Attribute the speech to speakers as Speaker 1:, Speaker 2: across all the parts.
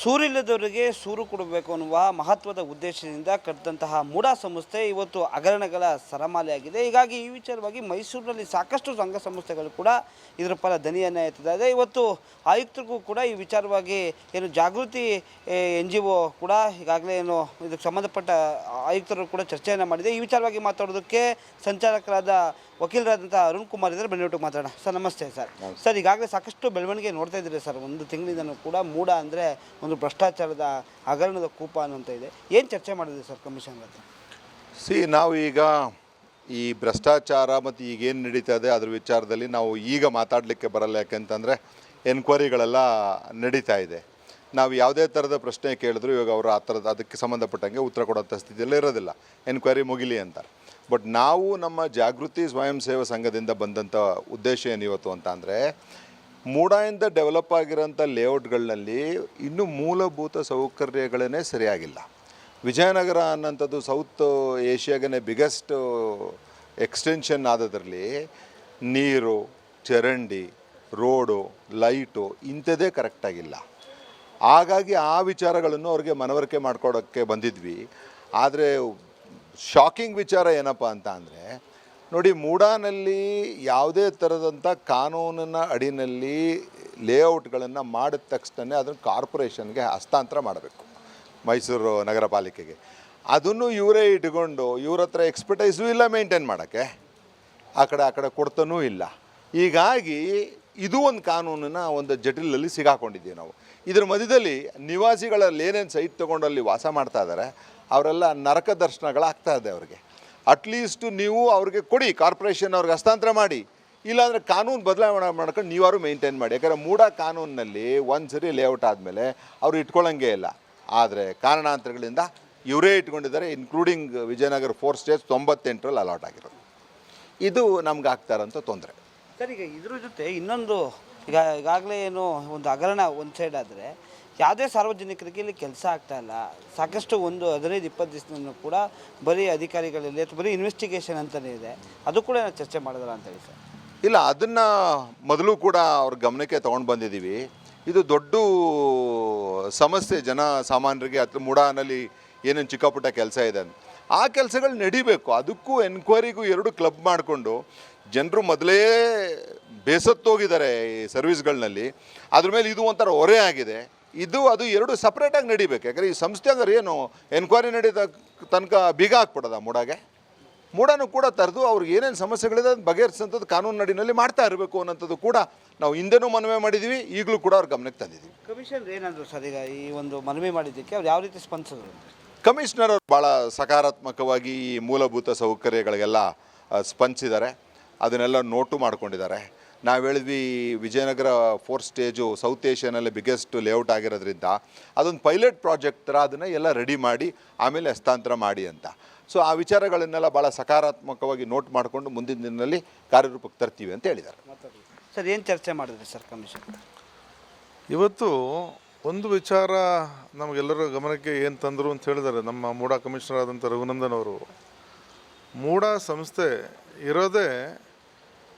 Speaker 1: ಸೂರಿಲ್ಲದವರಿಗೆ ಸೂರು ಕೊಡಬೇಕು ಅನ್ನುವ ಮಹತ್ವದ ಉದ್ದೇಶದಿಂದ ಕಟ್ಟಿದಂತಹ ಮೂಡಾ ಸಂಸ್ಥೆ ಇವತ್ತು ಹಗರಣಗಳ ಸರಮಾಲೆಯಾಗಿದೆ. ಹೀಗಾಗಿ ಈ ವಿಚಾರವಾಗಿ ಮೈಸೂರಿನಲ್ಲಿ ಸಾಕಷ್ಟು ಸಂಘ ಸಂಸ್ಥೆಗಳು ಕೂಡ ಇದರ ಪರ ದನಿಯನ್ನು ಎತ್ತಿದ್ದಾರೆ. ಇವತ್ತು ಆಯುಕ್ತರಿಗೂ ಕೂಡ ಈ ವಿಚಾರವಾಗಿ ಏನು ಜಾಗೃತಿ NGO ಕೂಡ ಈಗಾಗಲೇ ಏನು ಇದಕ್ಕೆ ಸಂಬಂಧಪಟ್ಟ ಆಯುಕ್ತರು ಕೂಡ ಚರ್ಚೆಯನ್ನು ಮಾಡಿದೆ. ಈ ವಿಚಾರವಾಗಿ ಮಾತಾಡೋದಕ್ಕೆ ಸಂಚಾಲಕರಾದ ವಕೀಲರಾದಂಥ ಅರುಣ್ ಕುಮಾರ್ ಇದ್ದಾರೆ. ಬೆನ್ನೆಟ್ಟು ಮಾತಾಡೋಣ. ಸರ್ ನಮಸ್ತೆ. ಸರ್ ಈಗಾಗಲೇ ಸಾಕಷ್ಟು ಬೆಳವಣಿಗೆ ನೋಡ್ತಾ ಇದ್ದೀರಿ ಸರ್. ಒಂದು ತಿಂಗಳಿಂದನೂ ಕೂಡ ಮೂಡಾ ಅಂದರೆ ಒಂದು ಭ್ರಷ್ಟಾಚಾರದ ಹಗರಣದ ಕೂಪ ಅನ್ನೋಂಥ ಇದೆ. ಏನು ಚರ್ಚೆ ಮಾಡಿದೆ ಸರ್ ಕಮಿಷನ್ ಹತ್ರ?
Speaker 2: ನಾವು ಈಗ ಈ ಭ್ರಷ್ಟಾಚಾರ ಮತ್ತು ಈಗೇನು ನಡೀತಾ ಇದೆ ಅದ್ರ ವಿಚಾರದಲ್ಲಿ ನಾವು ಈಗ ಮಾತಾಡಲಿಕ್ಕೆ ಬರಲ್ಲ. ಯಾಕೆಂತಂದರೆ ಎನ್ಕ್ವೈರಿಗಳೆಲ್ಲ ನಡೀತಾ ಇದೆ. ನಾವು ಯಾವುದೇ ಥರದ ಪ್ರಶ್ನೆ ಕೇಳಿದ್ರು ಇವಾಗ ಅವರು ಆ ಥರದ ಅದಕ್ಕೆ ಸಂಬಂಧಪಟ್ಟಂಗೆ ಉತ್ತರ ಕೊಡೋಂಥ ಸ್ಥಿತಿಯಲ್ಲಿ ಇರೋದಿಲ್ಲ. ಎನ್ಕ್ವೈರಿ ಮುಗಿಲಿ ಅಂತಾರೆ. ಬಟ್ ನಾವು ನಮ್ಮ ಜಾಗೃತಿ ಸ್ವಯಂ ಸೇವಾ ಸಂಘದಿಂದ ಬಂದಂಥ ಉದ್ದೇಶ ಏನಿವತ್ತು ಅಂತ ಅಂದರೆ, ಮೂಡಾಯಿಂದ ಡೆವಲಪ್ ಆಗಿರೋಂಥ ಲೇಔಟ್ಗಳಲ್ಲಿ ಇನ್ನೂ ಮೂಲಭೂತ ಸೌಕರ್ಯಗಳೇ ಸರಿಯಾಗಿಲ್ಲ. ವಿಜಯನಗರ ಅನ್ನೋಂಥದ್ದು ಸೌತ್ ಏಷ್ಯಾಗೇ ಬಿಗ್ಗೆಸ್ಟ್ ಎಕ್ಸ್ಟೆನ್ಷನ್ ಆದದ್ರಲ್ಲಿ ನೀರು, ಚರಂಡಿ, ರೋಡು, ಲೈಟು ಇಂಥದ್ದೇ ಕರೆಕ್ಟಾಗಿಲ್ಲ. ಹಾಗಾಗಿ ಆ ವಿಚಾರಗಳನ್ನು ಅವ್ರಿಗೆ ಮನವರಿಕೆ ಮಾಡ್ಕೊಡೋಕ್ಕೆ ಬಂದಿದ್ವಿ. ಆದರೆ ಶಾಕಿಂಗ್ ವಿಚಾರ ಏನಪ್ಪ ಅಂತ ಅಂದರೆ, ನೋಡಿ, ಮೂಡಾನಲ್ಲಿ ಯಾವುದೇ ಥರದಂಥ ಕಾನೂನಿನ ಅಡಿನಲ್ಲಿ ಲೇಔಟ್ಗಳನ್ನು ಮಾಡಿದ ತಕ್ಷಣ ಅದನ್ನು ಕಾರ್ಪೊರೇಷನ್ಗೆ ಹಸ್ತಾಂತರ ಮಾಡಬೇಕು, ಮೈಸೂರು ನಗರ ಪಾಲಿಕೆಗೆ. ಅದನ್ನು ಇವರೇ ಇಟ್ಕೊಂಡು ಇವ್ರ ಹತ್ರ ಎಕ್ಸ್ಪರ್ಟೈಸು ಇಲ್ಲ ಮೇಂಟೈನ್ ಮಾಡೋಕ್ಕೆ, ಆ ಕಡೆ ಕೊಡ್ತಾನೂ ಇಲ್ಲ. ಹೀಗಾಗಿ ಇದು ಒಂದು ಕಾನೂನಿನ ಒಂದು ಜಟಿಲಲ್ಲಿ ಸಿಗಾಕೊಂಡಿದ್ದೀವಿ ನಾವು. ಇದರ ಮಧ್ಯದಲ್ಲಿ ನಿವಾಸಿಗಳಲ್ಲಿ ಏನೇನು ಸೈಟ್ ತೊಗೊಂಡಲ್ಲಿ ವಾಸ ಮಾಡ್ತಾ ಇದ್ದಾರೆ ಅವರೆಲ್ಲ ನರಕ ದರ್ಶನಗಳಾಗ್ತಾ ಇದೆ ಅವ್ರಿಗೆ. ಅಟ್ಲೀಸ್ಟು ನೀವು ಅವ್ರಿಗೆ ಕೊಡಿ, ಕಾರ್ಪೊರೇಷನ್ ಅವ್ರಿಗೆ ಹಸ್ತಾಂತರ ಮಾಡಿ, ಇಲ್ಲಾಂದರೆ ಕಾನೂನು ಬದಲಾವಣೆ ಮಾಡ್ಕೊಂಡು ನೀವಾರು ಮೇಂಟೈನ್ ಮಾಡಿ. ಯಾಕಂದರೆ ಮೂಡಾ ಕಾನೂನಿನಲ್ಲಿ ಒಂದು ಸರಿ ಲೇಔಟ್ ಆದಮೇಲೆ ಅವರು ಇಟ್ಕೊಳ್ಳೋಂಗೇ ಇಲ್ಲ. ಆದರೆ ಕಾರಣಾಂತರಗಳಿಂದ ಇವರೇ ಇಟ್ಕೊಂಡಿದ್ದಾರೆ, ಇನ್ಕ್ಲೂಡಿಂಗ್ ವಿಜಯನಗರ 4 ಸ್ಟೇಜ್ 98ರಲ್ಲಿ ಅಲಾಟ್ ಆಗಿರೋದು. ಇದು ನಮ್ಗೆ ಆಗ್ತಾ ಇರೋಂಥ ತೊಂದರೆ.
Speaker 1: ಸರ್, ಈಗ ಇದ್ರ ಜೊತೆ ಇನ್ನೊಂದು ಈಗಾಗಲೇ ಏನು ಒಂದು ಹಗರಣ ಒಂದು ಸೈಡ್ ಆದರೆ ಯಾವುದೇ ಸಾರ್ವಜನಿಕರಿಗೆ ಇಲ್ಲಿ ಕೆಲಸ ಆಗ್ತಾಯಿಲ್ಲ. ಸಾಕಷ್ಟು ಒಂದು 15-20 ದಿವಸನೂ ಕೂಡ ಬರೀ ಅಧಿಕಾರಿಗಳಲ್ಲಿ ಅಥವಾ ಬರೀ ಇನ್ವೆಸ್ಟಿಗೇಷನ್ ಅಂತಲೇ ಇದೆ. ಅದು ಕೂಡ ಚರ್ಚೆ ಮಾಡಿದ್ರ ಅಂತ ಹೇಳಿ ಸರ್?
Speaker 2: ಇಲ್ಲ, ಅದನ್ನು ಮೊದಲು ಕೂಡ ಅವ್ರ ಗಮನಕ್ಕೆ ತೊಗೊಂಡು ಬಂದಿದ್ದೀವಿ. ಇದು ದೊಡ್ಡ ಸಮಸ್ಯೆ ಜನ ಸಾಮಾನ್ಯರಿಗೆ. ಅಥವಾ ಮೂಡಾನಲ್ಲಿ ಏನೇನು ಚಿಕ್ಕ ಪುಟ್ಟ ಕೆಲಸ ಇದೆ ಆ ಕೆಲಸಗಳು ನಡಿಬೇಕು. ಅದಕ್ಕೂ ಎನ್ಕ್ವೈರಿಗೂ ಎರಡು ಕ್ಲಬ್ ಮಾಡಿಕೊಂಡು ಜನರು ಮೊದಲೇ ಬೇಸತ್ತೋಗಿದ್ದಾರೆ ಈ ಸರ್ವಿಸ್ಗಳಲ್ಲಿ. ಅದ್ರ ಮೇಲೆ ಇದು ಒಂಥರ ಹೊರೆ ಆಗಿದೆ. ಅದು ಎರಡು ಸಪ್ರೇಟಾಗಿ ನಡಿಬೇಕು. ಯಾಕಂದರೆ ಈ ಸಂಸ್ಥೆ ಅಂದ್ರೆ ಏನು, ಎನ್ಕ್ವೈರಿ ನಡೀದ ತನಕ ಬೀಗ ಹಾಕ್ಬಿಡೋದ ಮೂಡಾನು ಕೂಡ ತರೆದು ಅವ್ರಿಗೆ ಏನೇನು ಸಮಸ್ಯೆಗಳಿದೆ ಅದು ಬಗೆಹರಿಸೋಂಥದ್ದು ಕಾನೂನು ನಡಿನಲ್ಲಿ ಮಾಡ್ತಾ ಇರಬೇಕು ಅನ್ನೋಂಥದ್ದು ಕೂಡ ನಾವು ಹಿಂದೆನೂ ಮನವಿ ಮಾಡಿದ್ದೀವಿ, ಈಗಲೂ ಕೂಡ ಅವ್ರ ಗಮನಕ್ಕೆ ತಂದಿದ್ದೀವಿ.
Speaker 1: ಕಮಿಷನರ್ ಏನಂದ್ರು ಸರ್ ಈಗ ಈ ಒಂದು ಮನವಿ ಮಾಡಿದ್ದಕ್ಕೆ ಅವ್ರು ಯಾವ ರೀತಿ ಸ್ಪಂದಿಸಿದ್ರು?
Speaker 2: ಕಮಿಷನರ್ ಅವರು ಭಾಳ ಸಕಾರಾತ್ಮಕವಾಗಿ ಈ ಮೂಲಭೂತ ಸೌಕರ್ಯಗಳಿಗೆಲ್ಲ ಸ್ಪಂದಿಸಿದ್ದಾರೆ. ಅದನ್ನೆಲ್ಲ ನೋಟು ಮಾಡ್ಕೊಂಡಿದ್ದಾರೆ. ನಾವು ಹೇಳಿದ್ವಿ ವಿಜಯನಗರ 4 ಸ್ಟೇಜು ಸೌತ್ ಏಷ್ಯಾನಲ್ಲಿ ಬಿಗ್ಗೆಸ್ಟ್ ಲೇಔಟ್ ಆಗಿರೋದ್ರಿಂದ ಅದೊಂದು ಪೈಲಟ್ ಪ್ರಾಜೆಕ್ಟ್ ಥರ ಅದನ್ನು ಎಲ್ಲ ರೆಡಿ ಮಾಡಿ ಆಮೇಲೆ ಹಸ್ತಾಂತರ ಮಾಡಿ ಅಂತ. ಸೊ ಆ ವಿಚಾರಗಳನ್ನೆಲ್ಲ ಭಾಳ ಸಕಾರಾತ್ಮಕವಾಗಿ ನೋಟ್ ಮಾಡಿಕೊಂಡು ಮುಂದಿನ ದಿನದಲ್ಲಿ ಕಾರ್ಯರೂಪಕ್ಕೆ ತರ್ತೀವಿ ಅಂತ ಹೇಳಿದ್ದಾರೆ.
Speaker 1: ಸರ್, ಏನು ಚರ್ಚೆ ಮಾಡಿದ್ರಿ ಸರ್ ಕಮಿಷನ್?
Speaker 3: ಇವತ್ತು ಒಂದು ವಿಚಾರ ನಮಗೆಲ್ಲರ ಗಮನಕ್ಕೆ ಏನು ತಂದರು ಅಂತ ಹೇಳಿದ್ದಾರೆ ನಮ್ಮ ಮೂಡಾ ಕಮಿಷನರ್ ಆದಂಥ ರಘುನಂದನ್ ಅವರು. ಮೂಡಾ ಸಂಸ್ಥೆ ಇರೋದೇ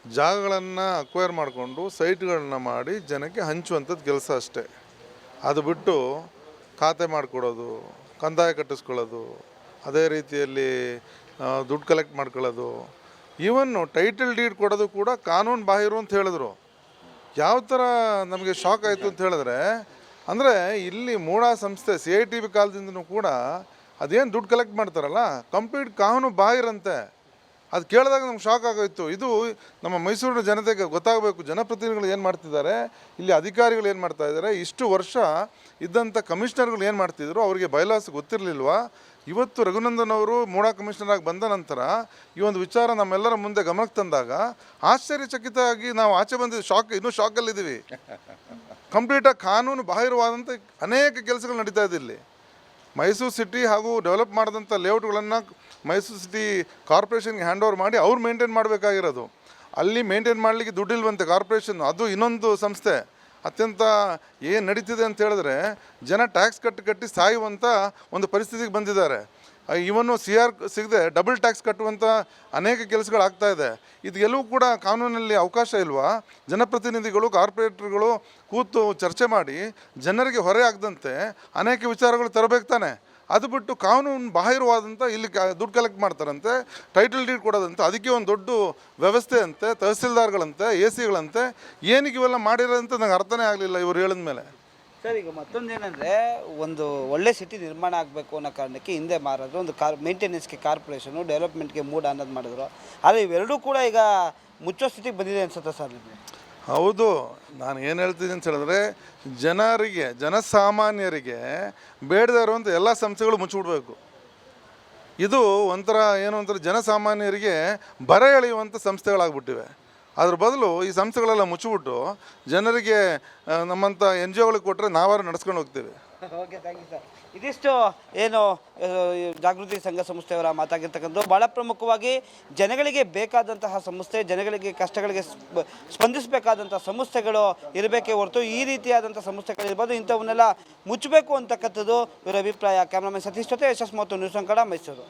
Speaker 3: ಜಾಗಗಳನ್ನು ಅಕ್ವೈರ್ ಮಾಡಿಕೊಂಡು ಸೈಟ್ಗಳನ್ನ ಮಾಡಿ ಜನಕ್ಕೆ ಹಂಚುವಂಥದ್ದು ಕೆಲಸ ಅಷ್ಟೇ. ಅದು ಬಿಟ್ಟು ಖಾತೆ ಮಾಡಿಕೊಡೋದು, ಕಂದಾಯ ಕಟ್ಟಿಸ್ಕೊಳ್ಳೋದು, ಅದೇ ರೀತಿಯಲ್ಲಿ ದುಡ್ಡು ಕಲೆಕ್ಟ್ ಮಾಡ್ಕೊಳ್ಳೋದು, ಈವನ್ನು ಟೈಟಲ್ ಡೀಡ್ ಕೊಡೋದು ಕೂಡ ಕಾನೂನು ಬಾಹಿರು ಅಂತ ಹೇಳಿದ್ರು. ಯಾವ ಥರ ನಮಗೆ ಶಾಕ್ ಆಯಿತು ಅಂತ ಹೇಳಿದ್ರೆ, ಅಂದರೆ ಇಲ್ಲಿ ಮೂಡಾ ಸಂಸ್ಥೆ CITB ಕಾಲದಿಂದನೂ ಕೂಡ ಅದೇನು ದುಡ್ಡು ಕಲೆಕ್ಟ್ ಮಾಡ್ತಾರಲ್ಲ ಕಂಪ್ಲೀಟ್ ಕಾನೂನು ಬಾಹಿರಂತೆ. ಅದು ಕೇಳಿದಾಗ ನಮ್ಗೆ ಶಾಕ್ ಆಗೋಯ್ತು. ಇದು ನಮ್ಮ ಮೈಸೂರಿನ ಜನತೆಗೆ ಗೊತ್ತಾಗಬೇಕು, ಜನಪ್ರತಿನಿಧಿಗಳು ಏನು ಮಾಡ್ತಿದ್ದಾರೆ, ಇಲ್ಲಿ ಅಧಿಕಾರಿಗಳು ಏನು ಮಾಡ್ತಾಯಿದ್ದಾರೆ, ಇಷ್ಟು ವರ್ಷ ಇದ್ದಂಥ ಕಮಿಷನರ್ಗಳು ಏನು ಮಾಡ್ತಿದ್ರು, ಅವರಿಗೆ ಬೈಲಾಸ್ ಗೊತ್ತಿರಲಿಲ್ವಾ? ಇವತ್ತು ರಘುನಂದನ್ ಅವರು ಮೂಡಾ ಕಮಿಷನರಾಗಿ ಬಂದ ನಂತರ ಈ ಒಂದು ವಿಚಾರ ನಮ್ಮೆಲ್ಲರ ಮುಂದೆ ಗಮನಕ್ಕೆ ತಂದಾಗ ಆಶ್ಚರ್ಯಚಕಿತವಾಗಿ ನಾವು ಆಚೆ ಬಂದಿದ್ದು. ಇನ್ನೂ ಶಾಕಲ್ಲಿದ್ದೀವಿ. ಕಂಪ್ಲೀಟಾಗಿ ಕಾನೂನು ಬಾಹಿರವಾದಂಥ ಅನೇಕ ಕೆಲಸಗಳು ನಡೀತಾ ಇದೆ ಇಲ್ಲಿ. ಮೈಸೂರು ಸಿಟಿ ಹಾಗೂ ಡೆವಲಪ್ ಮಾಡಿದಂಥ ಲೇಔಟ್ಗಳನ್ನು ಮೈಸೂರು ಸಿಟಿ ಕಾರ್ಪೊರೇಷನ್ಗೆ ಹ್ಯಾಂಡ್ ಓವರ್ ಮಾಡಿ ಅವ್ರು ಮೇಂಟೈನ್ ಮಾಡಬೇಕಾಗಿರೋದು. ಅಲ್ಲಿ ಮೇಂಟೈನ್ ಮಾಡಲಿಕ್ಕೆ ದುಡ್ಡಿಲ್ವಂತೆ ಕಾರ್ಪೊರೇಷನ್. ಅದು ಇನ್ನೊಂದು ಸಂಸ್ಥೆ. ಅತ್ಯಂತ ಏನು ನಡೀತಿದೆ ಅಂತ ಹೇಳಿದ್ರೆ ಜನ ಟ್ಯಾಕ್ಸ್ ಕಟ್ಟಿ ಸಾಯುವಂಥ ಒಂದು ಪರಿಸ್ಥಿತಿಗೆ ಬಂದಿದ್ದಾರೆ. ಇವನು ಸಿ ಆರ್ ಸಿಗದೆ ಡಬಲ್ ಟ್ಯಾಕ್ಸ್ ಕಟ್ಟುವಂಥ ಅನೇಕ ಕೆಲಸಗಳಾಗ್ತಾ ಇದೆ. ಇದೆಲ್ಲವೂ ಕೂಡ ಕಾನೂನಲ್ಲಿ ಅವಕಾಶ ಇಲ್ವಾ? ಜನಪ್ರತಿನಿಧಿಗಳು ಕಾರ್ಪೊರೇಟರ್ಗಳು ಕೂತು ಚರ್ಚೆ ಮಾಡಿ ಜನರಿಗೆ ಹೊರೆ ಆಗದಂತೆ ಅನೇಕ ವಿಚಾರಗಳು ತರಬೇಕು ತಾನೆ. ಅದು ಬಿಟ್ಟು ಕಾನೂನು ಬಾಹಿರವಾದಂಥ ಇಲ್ಲಿ ದುಡ್ಡು ಕಲೆಕ್ಟ್ ಮಾಡ್ತಾರಂತೆ, ಟೈಟಲ್ ಡೀಡ್ ಕೊಡೋದಂತೆ, ಅದಕ್ಕೆ ಒಂದು ದೊಡ್ಡ ವ್ಯವಸ್ಥೆ ಅಂತೆ, ತಹಸೀಲ್ದಾರ್ಗಳಂತೆ, ಎ ಸಿಗಳಂತೆ. ಏನಕ್ಕೆ ಇವೆಲ್ಲ ಮಾಡಿರೋದಂತ ನಂಗೆ ಅರ್ಥನೇ ಆಗಲಿಲ್ಲ ಇವ್ರು ಹೇಳಿದ ಮೇಲೆ.
Speaker 1: ಸರ್, ಈಗ ಮತ್ತೊಂದೇನೆಂದರೆ ಒಂದು ಒಳ್ಳೆ ಸಿಟಿ ನಿರ್ಮಾಣ ಆಗಬೇಕು ಅನ್ನೋ ಕಾರಣಕ್ಕೆ ಹಿಂದೆ ಮಾರಿದ್ರು ಒಂದು ಮೇಂಟೆನೆನ್ಸ್ಗೆ ಕಾರ್ಪೊರೇಷನು, ಡೆವಲಪ್ಮೆಂಟ್ಗೆ ಮೂಡ ಅನ್ನೋದು ಮಾಡಿದ್ರು. ಆದರೆ ಇವೆರಡೂ ಕೂಡ ಈಗ ಮುಚ್ಚೋ ಸ್ಥಿತಿಗೆ ಬಂದಿದೆ ಅನ್ಸುತ್ತೆ ಸರ್ ನಿಮಗೆ?
Speaker 3: ಹೌದು, ನಾನು ಏನು ಹೇಳ್ತಿದ್ದೀನಿ ಅಂತ ಹೇಳಿದ್ರೆ, ಜನಸಾಮಾನ್ಯರಿಗೆ ಬೇಡದೇ ಇರುವಂಥ ಎಲ್ಲ ಸಂಸ್ಥೆಗಳು ಮುಚ್ಚಿಬಿಡ್ಬೇಕು. ಇದು ಒಂಥರ ಜನಸಾಮಾನ್ಯರಿಗೆ ಬರ ಎಳೆಯುವಂಥ ಸಂಸ್ಥೆಗಳಾಗ್ಬಿಟ್ಟಿವೆ. ಅದ್ರ ಬದಲು ಈ ಸಂಸ್ಥೆಗಳೆಲ್ಲ ಮುಚ್ಚಿಬಿಟ್ಟು ಜನರಿಗೆ ನಮ್ಮಂಥ ಎನ್ ಜಿ ಒಗಳಿಗೆ ಕೊಟ್ಟರೆ ನಾವಾರು ನಡೆಸ್ಕೊಂಡು ಹೋಗ್ತೀವಿ.
Speaker 1: Okay, thank you sir. ಇದಿಷ್ಟು ಏನು ಜಾಗೃತಿ ಸಂಘ ಸಂಸ್ಥೆಯವರ ಮಾತಾಗಿರ್ತಕ್ಕಂಥ ಭಾಳ ಪ್ರಮುಖವಾಗಿ ಜನಗಳಿಗೆ ಬೇಕಾದಂತಹ ಸಂಸ್ಥೆ, ಜನಗಳಿಗೆ ಕಷ್ಟಗಳಿಗೆ ಸ್ಪಂದಿಸಬೇಕಾದಂಥ ಸಂಸ್ಥೆಗಳು ಇರಬೇಕೇ ಹೊರತು ಈ ರೀತಿಯಾದಂಥ ಸಂಸ್ಥೆಗಳಿರ್ಬೋದು ಇಂಥವನ್ನೆಲ್ಲ ಮುಚ್ಚಬೇಕು ಅಂತಕ್ಕಂಥದ್ದು ಇವರ ಅಭಿಪ್ರಾಯ. ಕ್ಯಾಮ್ರಾಮನ್ ಸತೀಶ್ ಜೊತೆ ಯಶಸ್ ಮತ್ತು ನ್ಯೂಸ್ ಕನ್ನಡ, ಮೈಸೂರು.